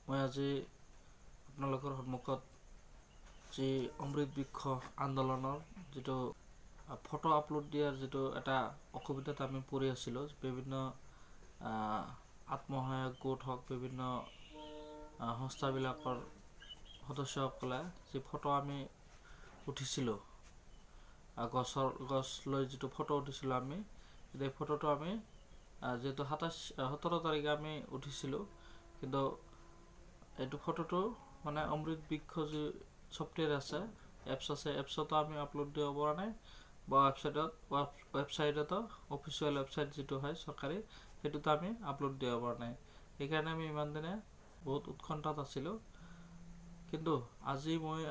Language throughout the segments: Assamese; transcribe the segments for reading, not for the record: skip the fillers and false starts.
মই আজি আপোনালোকৰ সন্মুখত যি অমৃত বৃক্ষ আন্দোলনৰ যিটো ফটো আপলোড দিয়াৰ যিটো এটা অসুবিধাত আমি পৰি আছিলোঁ, বিভিন্ন আত্মসহায়ক গোট হওক, বিভিন্ন সংস্থাবিলাকৰ সদস্যসকলে যি ফটো আমি উঠিছিলোঁ, গছ লৈ যিটো ফটো উঠিছিলোঁ আমি, এই ফটোটো আমি যিহেতু 17 তাৰিখে আমি উঠিছিলোঁ, কিন্তু এইটো ফটোটো মানে অমৃত বৃক্ষ যি ছফ্টৱেৰ আছে, এপছ আছে, এপছতো আমি আপলোড দিব পৰা নাই, বা ৱেবছাইটতো অফিচিয়েল ৱেবছাইট যিটো হয় চৰকাৰী, সেইটোতো আমি আপলোড দিব পৰা নাই। সেইকাৰণে আমি ইমান দিনে বহুত উৎকণ্ঠাত আছিলোঁ। কিন্তু আজি মই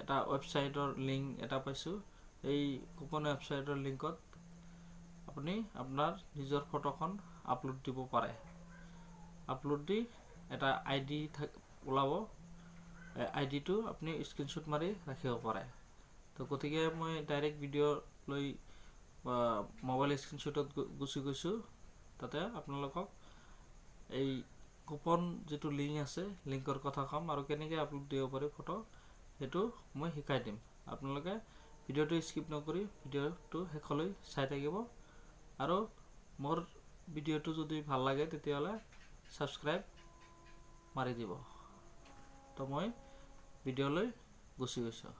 এটা ৱেবছাইটৰ লিংক এটা পাইছোঁ। এই গোপন ৱেবছাইটৰ লিংকত আপুনি আপোনাৰ নিজৰ ফটোখন আপলোড দিব পাৰে। আপলোড দি এটা ID ওলাব, আইডিটো আপুনি স্ক্ৰীনশ্বট মাৰি ৰাখিব পাৰে। তো গতিকে মই ডাইৰেক্ট ভিডিঅ' লৈ মোবাইল স্ক্ৰীনশ্বটত গুচি গৈছোঁ। তাতে আপোনালোকক এই কুপন যিটো লিংক আছে, লিংকৰ কথা ক'ম আৰু কেনেকৈ আপলোড দিব পাৰি ফটো, সেইটো মই শিকাই দিম। আপোনালোকে ভিডিঅ'টো স্কিপ নকৰি ভিডিঅ'টো শেষলৈ চাই থাকিব, আৰু মোৰ ভিডিঅ'টো যদি ভাল লাগে তেতিয়াহ'লে ছাবস্ক্ৰাইব মাৰি দিব। তো মই ভিডিঅ'লৈ গুচি গৈছোঁ।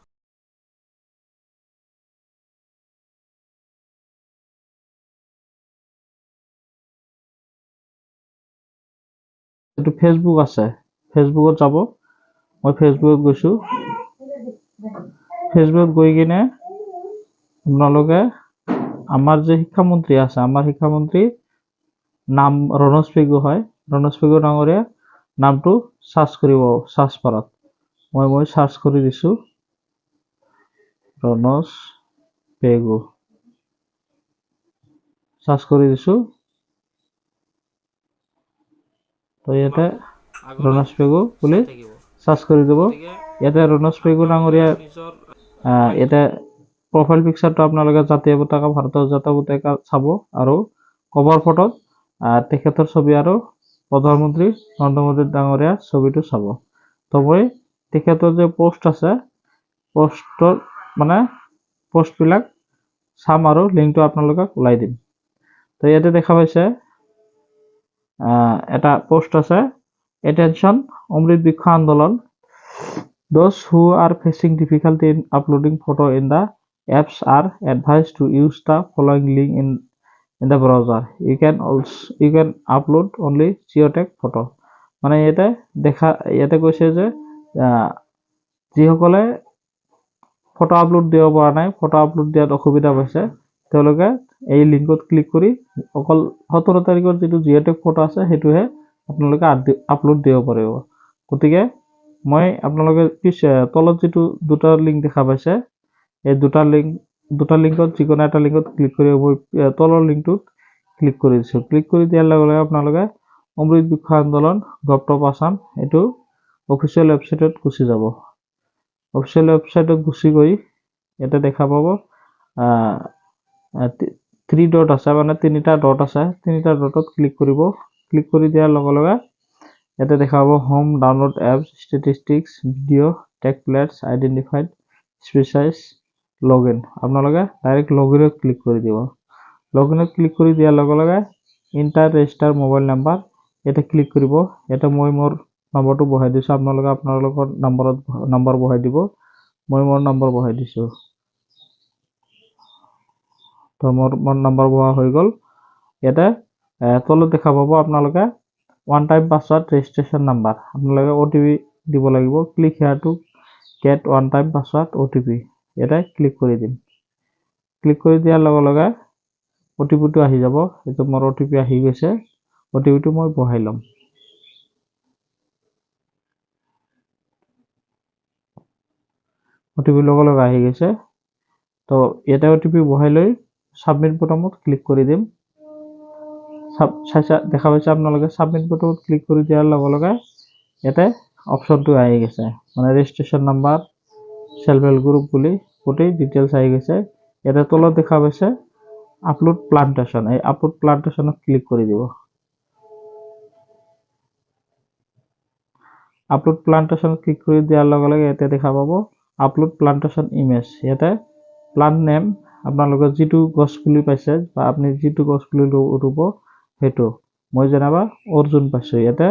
এইটো ফেচবুক আছে, ফেচবুকত যাব। মই ফেচবুকত গৈছোঁ। ফেচবুকত গৈ কিনে আপোনালোকে আমাৰ যে শিক্ষামন্ত্ৰী আছে, আমাৰ শিক্ষামন্ত্ৰীৰ নাম ৰণোজ পেগু হয়, ৰণোজ পেগু ডাঙৰীয়া নামটো চাৰ্চ কৰিব, চাৰ্চ বাৰত মই চাৰ্চ কৰি দিছোঁ ৰণোজ পেগু, চাৰ্চ কৰি দিছোঁ। তো ইয়াতে ৰণোজ পেগু বুলি চাৰ্চ কৰি দিব। ইয়াতে ৰণোজ পেগু ডাঙৰীয়া, ইয়াতে প্ৰফাইল পিকচাৰটো আপোনালোকে জাতীয় পতাকা, ভাৰতৰ জাতীয় পতাকা চাব, আৰু কভাৰ ফটোত তেখেতৰ ছবি আৰু প্ৰধানমন্ত্ৰী নৰেন্দ্ৰ মোদী ডাঙৰীয়াৰ ছবিটো চাব। তো মই তেখেতৰ যে পোষ্ট আছে, পোষ্টবিলাক চাম আৰু লিংকটো আপোনালোকক ওলাই দিম। তো ইয়াতে দেখা পাইছে এটা পোষ্ট আছে, এটেনশ্যন অমৃত বৃক্ষ আন্দোলন, those who are facing difficulty in uploading photo in the apps are advised to use the following link in the browser. You can upload only Geo-tagged photo. মানে ইয়াতে কৈছে যে যিসকলে ফটো আপলোড দিব পৰা নাই, ফটো আপলোড দিয়াত অসুবিধা পাইছে, তেওঁলোকে এই লিংকত ক্লিক কৰি অকল 17 তাৰিখৰ যিটো Geo-tagged ফটো আছে সেইটোহে আপোনালোকে আপলোড দিব পাৰিব। গতিকে মই আপোনালোকে তলত যিটো দুটা লিংক দেখা পাইছে, এই দুটা লিংকত যিকোনো এটা লিংকত ক্লিক কৰি মই তলৰ লিংকটোত ক্লিক কৰি দিছোঁ। ক্লিক কৰি দিয়াৰ লগে লগে আপোনালোকে অমৃত বৃক্ষ আন্দোলন .আছাম এইটো অফিচিয়েল ৱেবছাইটত গুচি যাব। অফিচিয়েল ৱেবছাইটত গুচি গৈ ইয়াতে দেখা পাব 3 ডট আছে, মানে 3টা ডট আছে, 3টা ডটত ক্লিক কৰিব। ক্লিক কৰি দিয়াৰ লগে লগে ইয়াতে দেখা পাব home, download apps, statistics, video', tag players, identified, স্পেচাইজ, লগইন। আপোনালোকে ডাইৰেক্ট লগইনত ক্লিক কৰি দিব। লগইনত ক্লিক কৰি দিয়াৰ লগে লগে ইণ্টাৰ ৰেজিষ্টাৰ মোবাইল নাম্বাৰ, ইয়াতে ক্লিক কৰিব। ইয়াতে মই মোৰ নম্বৰটো বহাই দিছোঁ, আপোনালোকে আপোনালোকৰ নম্বৰ বহাই দিব। মই মোৰ নম্বৰ বহাই দিছোঁ। তো মোৰ নম্বৰ বহা হৈ গ'ল। ইয়াতে তলত দেখা পাব আপোনালোকে one time password registration number, আপোনালোকে OTP দিব লাগিব। Click hair to get one time password OTP, ইয়াতে ক্লিক কৰি দিম। ক্লিক কৰি দিয়াৰ লগে লগে OTPটো আহি যাব। এইটো মোৰ OTP আহি গৈছে, OTPটো মই বহাই ল'ম। OTP লগে লগে আহি গৈছে। তো ইয়াতে OTP বহাই লৈ ছাবমিট বুটামত ক্লিক কৰি দিম। দেখা পাইছে আপোনালোকে ছাবমিট বুটামত ক্লিক কৰি দিয়াৰ লগে লগে ইয়াতে অপশ্যনটো আহি গৈছে, মানে registration number, self help group বুলি গোটেই ডিটেইলছ আহি গৈছে। ইয়াতে তলত দেখা পাইছে আপলোড প্লান্টেশ্যন, এই আপলোড প্লান্টেশ্যনত ক্লিক কৰি দিব। আপলোড প্লান্টেশ্যন ক্লিক কৰি দিয়াৰ লগে লগে ইয়াতে দেখা পাব আপলোড প্লান্টেশ্যন ইমেজ। ইয়াতে প্লান্ট নেম আপোনালোকে যিটো গছ পুলি পাইছে বা আপুনি যিটো গছ পুলি ৰুব সেইটো। মই যেনিবা অৰ্জুন পাইছোঁ, ইয়াতে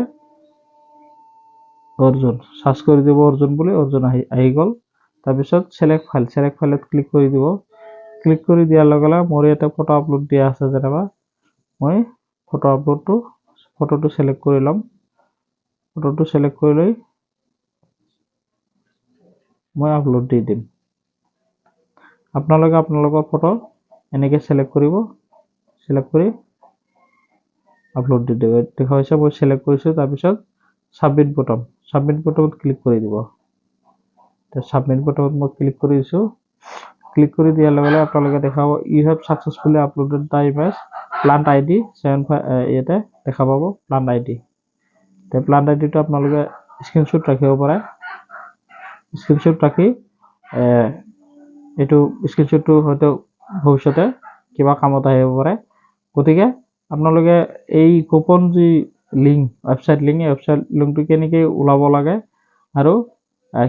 অৰ্জুন সাৰ্চ কৰি দিব, অৰ্জুন বুলি, অৰ্জুন আহি গ'ল। তাৰপিছত চিলেক্ট ফাইলত ক্লিক কৰি দিব। ক্লিক কৰি দিয়াৰ লগে লগে মোৰ ইয়াতে ফটো আপলোড দিয়া আছে, যেনিবা মই ফটোটো চিলেক্ট কৰি ল'ম। ফটোটো চিলেক্ট কৰি লৈ মই আপলোড দি দিম। আপোনালোকে আপোনালোকৰ ফটো এনেকৈ চিলেক্ট কৰিব, চিলেক্ট কৰি আপলোড দি দিব। দেখা হৈছে মই চিলেক্ট কৰিছোঁ। তাৰপিছত ছাবমিট বটনত ক্লিক কৰি দিব। ছাবমিট বটনত মই ক্লিক কৰি দিছোঁ। ক্লিক কৰি দিয়াৰ লগে লগে আপোনালোকে দেখা পাব you have successfully uploaded the image plant I D 75 ইয়াতে দেখা পাব plant I D. Plant I ডিটো আপোনালোকে স্ক্ৰীনশ্বট ৰাখিব পাৰে। স্ক্ৰীনশ্বট ৰাখি এইটো স্ক্ৰীনশ্বটটো হয়তো ভৱিষ্যতে কিবা কামত আহিব পাৰে। গতিকে আপোনালোকে এই গোপন যি লিংক, ৱেবছাইট লিংকটো কেনেকৈ ওলাব লাগে আৰু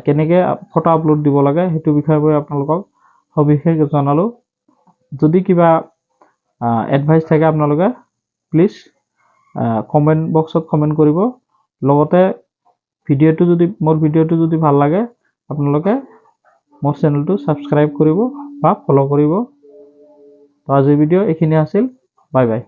কেনেকৈ ফটো আপলোড দিব লাগে সেইটো বিষয়ে মই আপোনালোকক সবিশেষ জনালোঁ। যদি কিবা এডভাইচ থাকে আপোনালোকে প্লিজ কমেণ্ট বক্সত কমেণ্ট কৰিব। লগতে মোৰ ভিডিঅ'টো যদি ভাল লাগে আপোনালোকে মোৰ চেনেলটো ছাবস্ক্ৰাইব কৰিব বা ফ'ল' কৰিব। তো আজিৰ ভিডিঅ' এইখিনি আছিল। Bye bye.